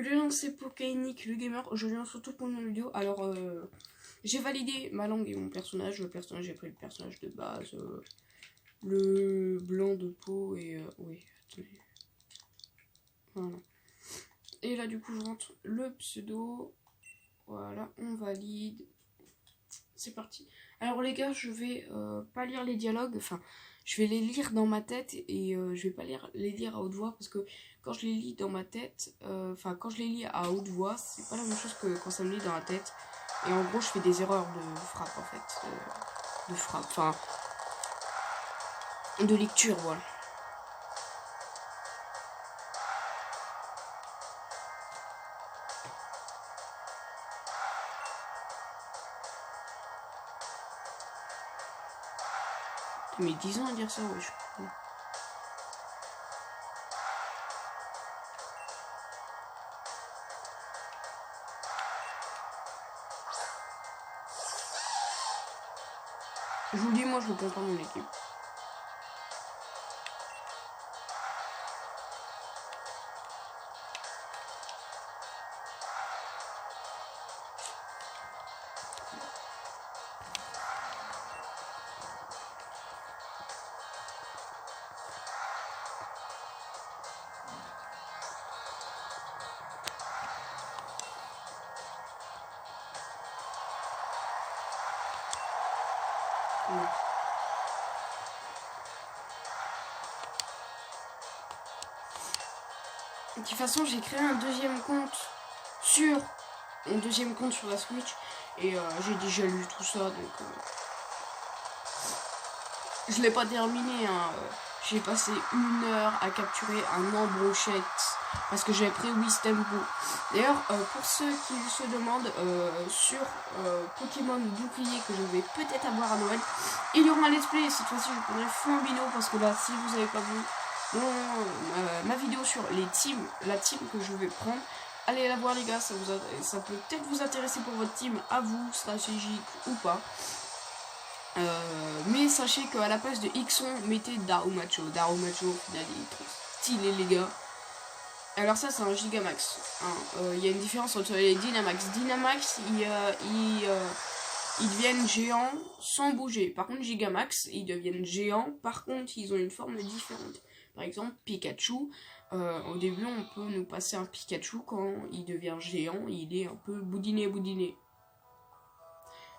Julien, c'est Pokénic, le gamer. Je viens surtout pour une vidéo. Alors, j'ai validé ma langue et mon personnage. Le personnage, j'ai pris le personnage de base. Le blanc de peau et... oui, attendez. Voilà. Et là, du coup, je rentre le pseudo. Voilà, on valide. C'est parti. Alors, les gars, je vais pas lire les dialogues. Enfin, je vais les lire dans ma tête et je vais pas les lire à haute voix parce que quand je les lis dans ma tête, enfin, quand je les lis à haute voix, c'est pas la même chose que quand ça me lit dans la tête. Et en gros, je fais des erreurs de frappe, en fait. De frappe, enfin, de lecture, voilà. Mais 10 ans à dire ça, wesh. Je vous le dis, moi je ne pense pas mon équipe. Ouais. De toute façon, j'ai créé un deuxième compte sur la Switch et j'ai déjà lu tout ça, donc je l'ai pas terminé. Hein. J'ai passé 1 heure à capturer un embrochette parce que j'avais pris Wistempo. D'ailleurs, pour ceux qui se demandent sur Pokémon Bouclier que je vais peut-être avoir à Noël, il y aura un let's play. Cette fois-ci, je prendrai Flambino parce que là, si vous n'avez pas vu ma vidéo sur les teams, la team que je vais prendre, allez la voir les gars, ça peut peut-être vous intéresser pour votre team, à vous, stratégique ou pas. Mais sachez qu'à la place de Ixon, mettez Darumacho. Darumacho, il est trop stylé les gars. Alors ça c'est un Gigamax. Il y a une différence entre les Dynamax. Dynamax, ils deviennent géants sans bouger. Par contre Gigamax, ils deviennent géants. Par contre, ils ont une forme différente. Par exemple, Pikachu, au début on peut nous passer un Pikachu. Quand il devient géant, il est un peu boudiné.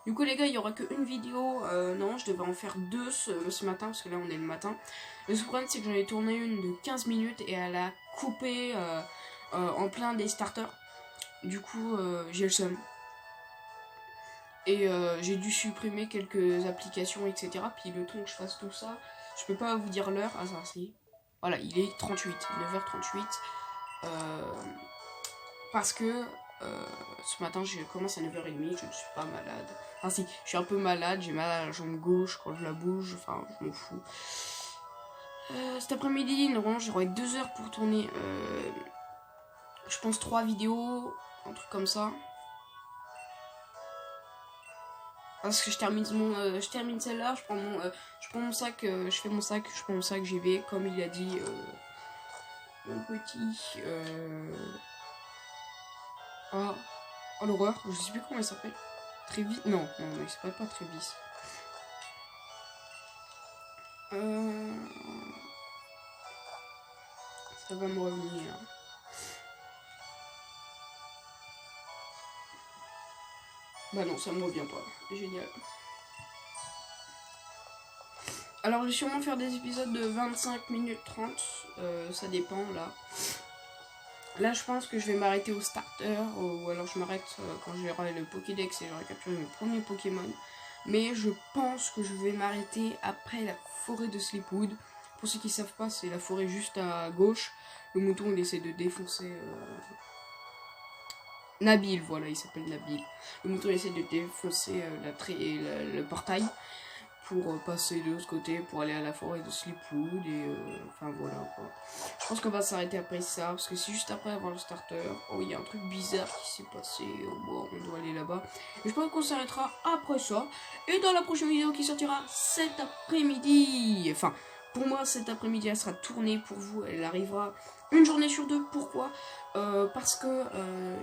Du coup les gars, il n'y aura qu'une vidéo, non je devais en faire 2 ce matin, parce que là on est le matin. Le problème c'est que j'en ai tourné une de 15 minutes et elle a coupé en plein des starters. Du coup j'ai le seum. Et j'ai dû supprimer quelques applications etc. Puis le temps que je fasse tout ça, je peux pas vous dire l'heure, ah ça si. Voilà, il est 38, 9h38. Parce que ce matin je commence à 9h30, je ne suis pas malade. Enfin si, je suis un peu malade, j'ai mal à la jambe gauche quand je la bouge, enfin je m'en fous. Cet après-midi, normalement j'aurai 2 heures pour tourner, je pense 3 vidéos, un truc comme ça. Parce que je termine celle-là, je prends mon sac, je fais mon sac, je prends mon sac, j'y vais, comme il a dit mon petit... Oh l'horreur, je sais plus comment il s'appelle. Trévis, non, il s'appelle pas Trévis. Ça va me revenir. Bah non, ça me revient pas. Génial. Alors je vais sûrement faire des épisodes de 25 minutes 30. Ça dépend là. Là je pense que je vais m'arrêter au starter. Ou alors je m'arrête quand j'aurai le Pokédex et j'aurai capturé mes premiers Pokémon. Mais je pense que je vais m'arrêter après la forêt de Sleepwood. Pour ceux qui savent pas, c'est la forêt juste à gauche. Le mouton il essaie de défoncer Nabil, voilà, il s'appelle Nabil. Le mouton essaie de défoncer le portail pour passer de l'autre côté, pour aller à la forêt de Sleepwood et enfin voilà quoi. Je pense qu'on va s'arrêter après ça, parce que c'est juste après avoir le starter. Oh, il y a un truc bizarre qui s'est passé, bon, on doit aller là-bas. Et je pense qu'on s'arrêtera après ça. Et dans la prochaine vidéo qui sortira cet après-midi, enfin, pour moi cet après-midi elle sera tournée, pour vous elle arrivera une journée sur deux. Pourquoi? Parce que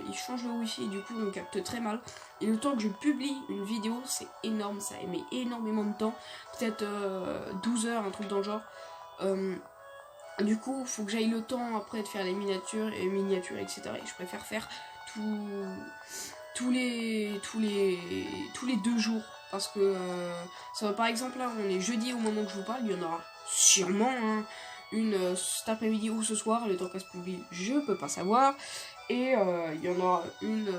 il change le wifi et du coup on capte très mal. Et le temps que je publie une vidéo, c'est énorme, ça met énormément de temps. Peut-être 12 heures, un truc dans le genre. Du coup, faut que j'aille le temps après de faire les miniatures, etc. Et je préfère faire tous les 2 jours. Parce que ça va, par exemple, là, on est jeudi au moment que je vous parle, il y en aura sûrement une cet après-midi ou ce soir, le temps qu'elle se publie, je peux pas savoir. Et il y en aura une...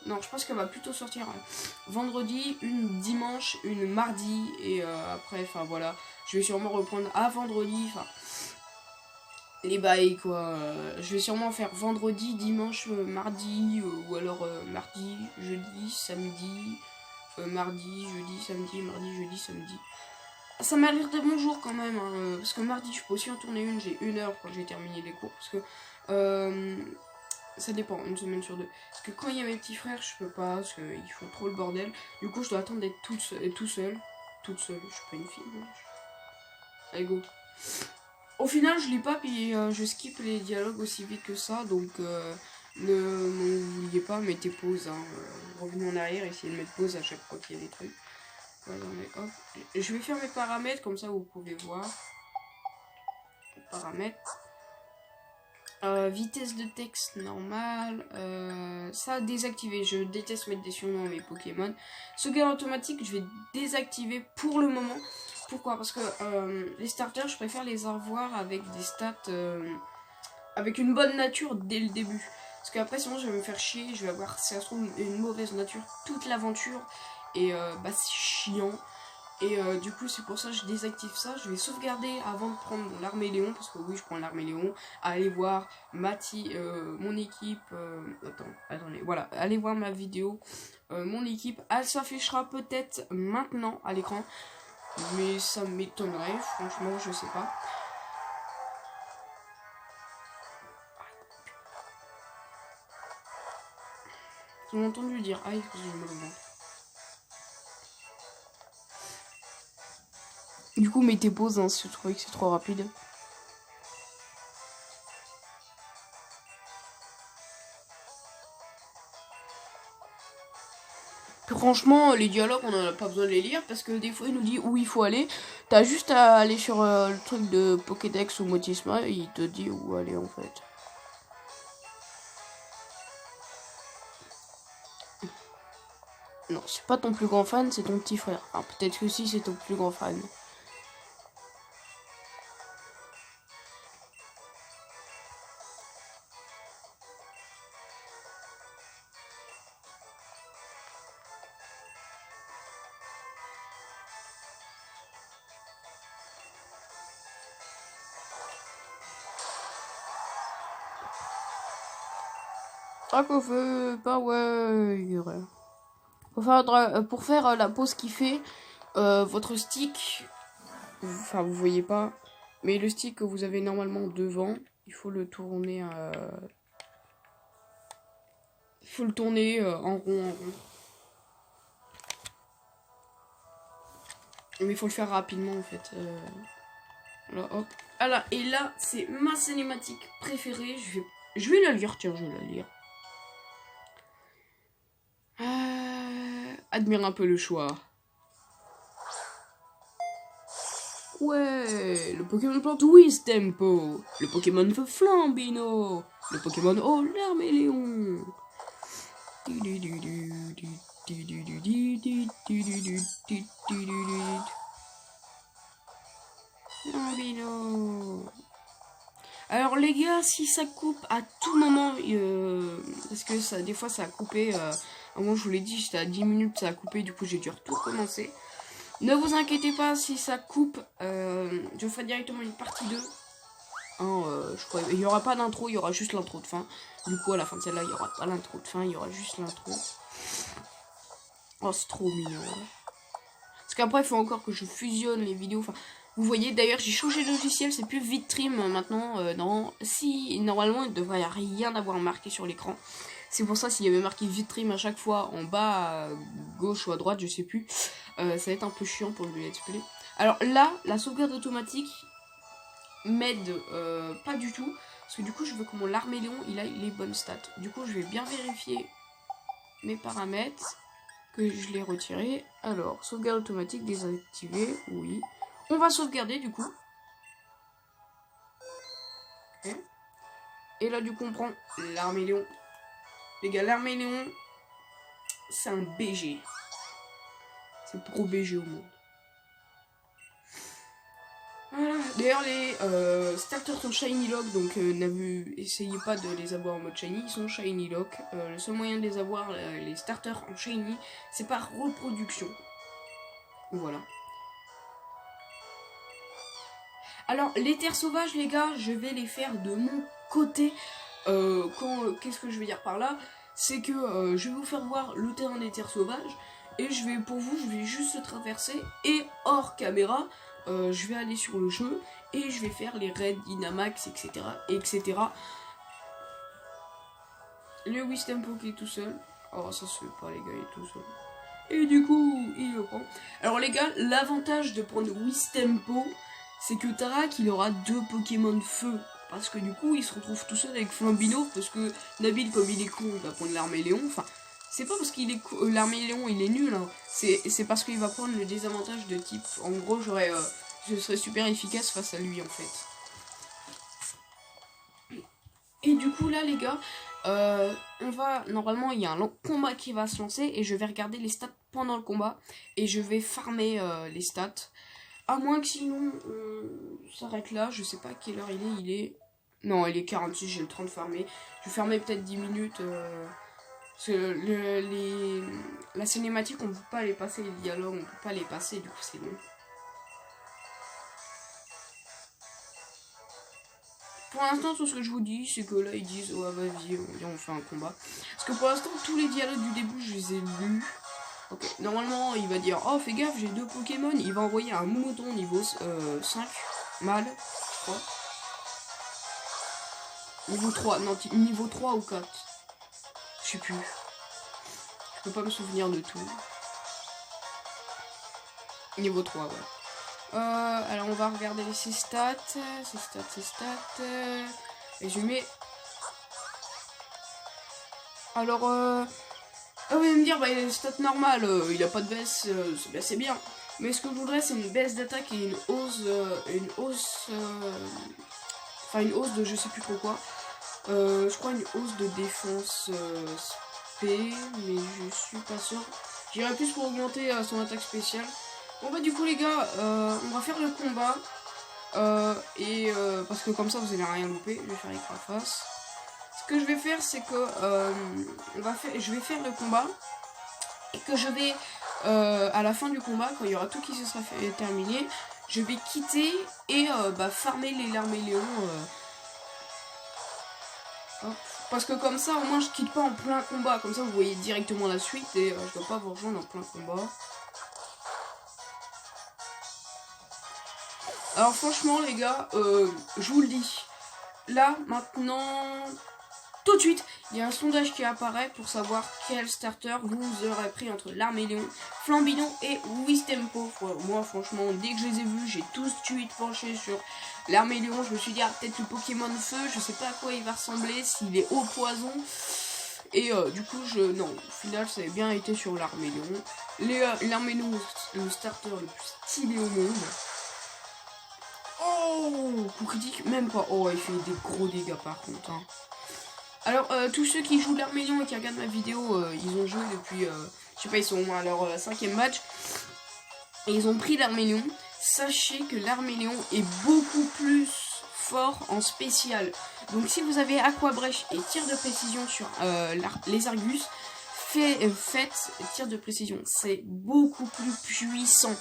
non, je pense qu'elle va plutôt sortir vendredi, une dimanche, une mardi. Et après, enfin voilà, je vais sûrement reprendre à vendredi, enfin... les bails quoi, je vais sûrement faire vendredi, dimanche, mardi, ou alors mardi, jeudi, samedi, mardi, jeudi, samedi, mardi, jeudi, samedi. Ça m'a l'air de bon jour quand même, hein, parce que mardi je peux aussi en tourner une, j'ai 1 heure quand j'ai terminé les cours, parce que ça dépend, une semaine sur 2. Parce que quand il y a mes petits frères, je peux pas, parce qu'ils font trop le bordel. Du coup je dois attendre d'être tout seul, je suis pas une fille, allez go. Au final, je lis pas, puis je skip les dialogues aussi vite que ça, donc ne m'oubliez pas, mettez pause, hein, revenez en arrière, essayez de mettre pause à chaque fois qu'il y a des trucs. Voilà, mais hop. Je vais faire mes paramètres, comme ça vous pouvez voir. Paramètres. Vitesse de texte normale, ça désactivé, je déteste mettre des surnoms à mes Pokémon. Sauvegarde automatique, je vais désactiver pour le moment. Pourquoi? Parce que les starters, je préfère les avoir avec des stats, avec une bonne nature dès le début. Parce qu'après sinon je vais me faire chier, je vais avoir, si ça se trouve, une mauvaise nature toute l'aventure. Et bah c'est chiant. Et du coup c'est pour ça que je désactive ça. Je vais sauvegarder avant de prendre l'armée Léon. Parce que oui je prends l'armée Léon. Allez voir mon équipe. Attendez, voilà. Allez voir ma vidéo. Mon équipe, elle s'affichera peut-être maintenant à l'écran. Mais ça m'étonnerait, franchement je sais pas. J'ai entendu dire, ah excusez-moi le ventre. Du coup, mettez pause hein, si vous trouvez que c'est trop rapide. Franchement, les dialogues, on n'en a pas besoin de les lire parce que des fois, il nous dit où il faut aller. T'as juste à aller sur le truc de Pokédex ou Motisma et il te dit où aller en fait. Non, c'est pas ton plus grand fan, c'est ton petit frère. Enfin, peut-être que si, c'est ton plus grand fan. Track au feu, power. Pour faire la pause qu'il fait, votre stick, enfin vous voyez pas, mais le stick que vous avez normalement devant, il faut le tourner en rond. Mais il faut le faire rapidement en fait. Voilà, hop. Voilà, et là c'est ma cinématique préférée. Je vais la lire, tiens, je vais la lire. Admire un peu le choix. Ouais, le Pokémon plante Wiz Tempo. Le Pokémon feu Flambino. Le Pokémon oh l'Arméléon. Flambino. Alors les gars, si ça coupe à tout moment, parce que ça, des fois ça a coupé, moi je vous l'ai dit, j'étais à 10 minutes, ça a coupé, du coup j'ai dû tout recommencer. Ne vous inquiétez pas si ça coupe, je ferai directement une partie 2. Je crois il n'y aura pas d'intro, il y aura juste l'intro de fin. Du coup à la fin de celle-là, il n'y aura pas l'intro de fin, il y aura juste l'intro. Oh c'est trop mignon. Parce qu'après il faut encore que je fusionne les vidéos, enfin... Vous voyez, d'ailleurs, j'ai changé de logiciel, c'est plus VidTrim maintenant. Normalement, il ne devrait rien avoir marqué sur l'écran. C'est pour ça, s'il y avait marqué VidTrim à chaque fois, en bas, à gauche ou à droite, je sais plus, ça va être un peu chiant pour le let's play. Alors là, la sauvegarde automatique m'aide pas du tout. Parce que du coup, je veux que mon Larméléon, il ait les bonnes stats. Du coup, je vais bien vérifier mes paramètres, que je l'ai retiré. Alors, sauvegarde automatique désactivée, oui. On va sauvegarder du coup. Okay. Et là, du coup, on prend l'Arméléon. Les gars, l'Arméléon, c'est un BG. C'est pro BG au monde. Voilà. D'ailleurs, les starters sont Shiny Lock, donc essayez pas de les avoir en mode Shiny, ils sont Shiny Lock. Le seul moyen de les avoir, les starters en Shiny, c'est par reproduction. Voilà. Alors, les terres sauvages, les gars, je vais les faire de mon côté. Qu'est-ce que je veux dire par là? C'est que je vais vous faire voir le terrain des terres sauvages. Et je vais juste le traverser. Et hors caméra, je vais aller sur le jeu. Et je vais faire les raids Dynamax, etc. etc. Le Wistempo qui est tout seul. Oh, ça se fait pas, les gars, il est tout seul. Et du coup, il le prend. Alors, les gars, l'avantage de prendre Wistempo, c'est que Tarak, il aura 2 Pokémon de feu. Parce que du coup, il se retrouve tout seul avec Flambino. Parce que Nabil, comme il est con, il va prendre l'Arméléon. Enfin, c'est pas parce qu'il est l'Arméléon, il est nul. Hein. C'est parce qu'il va prendre le désavantage de type. En gros, je serais super efficace face à lui, en fait. Et du coup, là, les gars, normalement, il y a un combat qui va se lancer. Et je vais regarder les stats pendant le combat. Et je vais farmer les stats. À moins que sinon, on s'arrête là. Je sais pas à quelle heure il est. Non, il est 46, j'ai le temps de farmer. Je vais farmer peut-être 10 minutes. Parce que la cinématique, on peut pas les passer. Les dialogues, on peut pas les passer. Du coup, c'est long. Pour l'instant, tout ce que je vous dis, c'est que là, ils disent, ouais, vas-y, on fait un combat. Parce que pour l'instant, tous les dialogues du début, je les ai lus. Ok, normalement, il va dire, oh, fais gaffe, j'ai 2 Pokémon. Il va envoyer un mouton niveau 5, mâle, je crois. Niveau 3, non, niveau 3 ou 4. Je sais plus. Je peux pas me souvenir de tout. Niveau 3, ouais. Alors, on va regarder ses stats. Ses stats. Et je mets... Alors, ah, vous allez me dire, bah, il a des stats normales, il a pas de baisse, c'est bien. Mais ce que je voudrais, c'est une baisse d'attaque et une hausse de je sais plus trop quoi. Je crois une hausse de défense SP, mais je suis pas sûr. J'irai plus pour augmenter son attaque spéciale. Bon bah du coup les gars, on va faire le combat. Parce que comme ça vous allez rien louper, je vais faire écran face. Ce que je vais faire, c'est que je vais faire le combat et que je vais à la fin du combat, quand il y aura tout qui se sera terminé, je vais quitter et farmer les Larméléons. Parce que comme ça, au moins, je quitte pas en plein combat. Comme ça, vous voyez directement la suite et je dois pas vous rejoindre en plein combat. Alors franchement, les gars, je vous le dis. Là, maintenant... Tout de suite, il y a un sondage qui apparaît pour savoir quel starter vous aurez pris entre l'Arméléon, Flambino et Wistempo. Moi, franchement, dès que je les ai vus, j'ai tout de suite penché sur l'Arméléon. Je me suis dit, ah, peut-être le Pokémon Feu, je sais pas à quoi il va ressembler, s'il est au poison. Et du coup, non, au final, ça avait bien été sur l'Arméléon. L'Arméléon, le starter le plus stylé au monde. Oh, coup critique, même pas. Oh, il fait des gros dégâts par contre. Hein. Alors, tous ceux qui jouent l'Arméléon et qui regardent ma vidéo, ils ont joué depuis, je sais pas, ils sont à leur 5e match. Et ils ont pris l'Arméléon. Sachez que l'Arméléon est beaucoup plus fort en spécial. Donc si vous avez Aqua Brèche et tir de précision sur les Argus, faites tir de précision. C'est beaucoup plus puissant.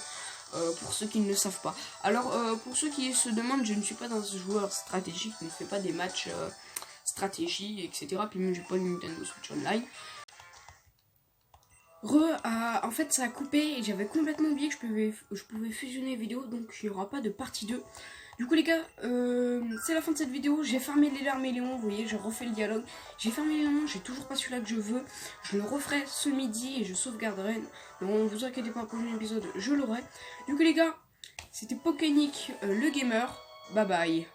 Pour ceux qui ne le savent pas. Alors, pour ceux qui se demandent, je ne suis pas un joueur stratégique, je ne fais pas des matchs stratégie, etc. Puis même, j'ai pas une Nintendo Switch Online. En fait, ça a coupé et j'avais complètement oublié que je pouvais fusionner les vidéos, donc il n'y aura pas de partie 2. Du coup, les gars, c'est la fin de cette vidéo. J'ai farmé les Larméléons, vous voyez, j'ai refait le dialogue. J'ai farmé les Larméléons, j'ai toujours pas celui-là que je veux. Je le referai ce midi et je sauvegarderai. Donc, vous inquiétez pas, pour le prochain épisode, je l'aurai. Du coup, les gars, c'était Pokénic, le gamer. Bye bye.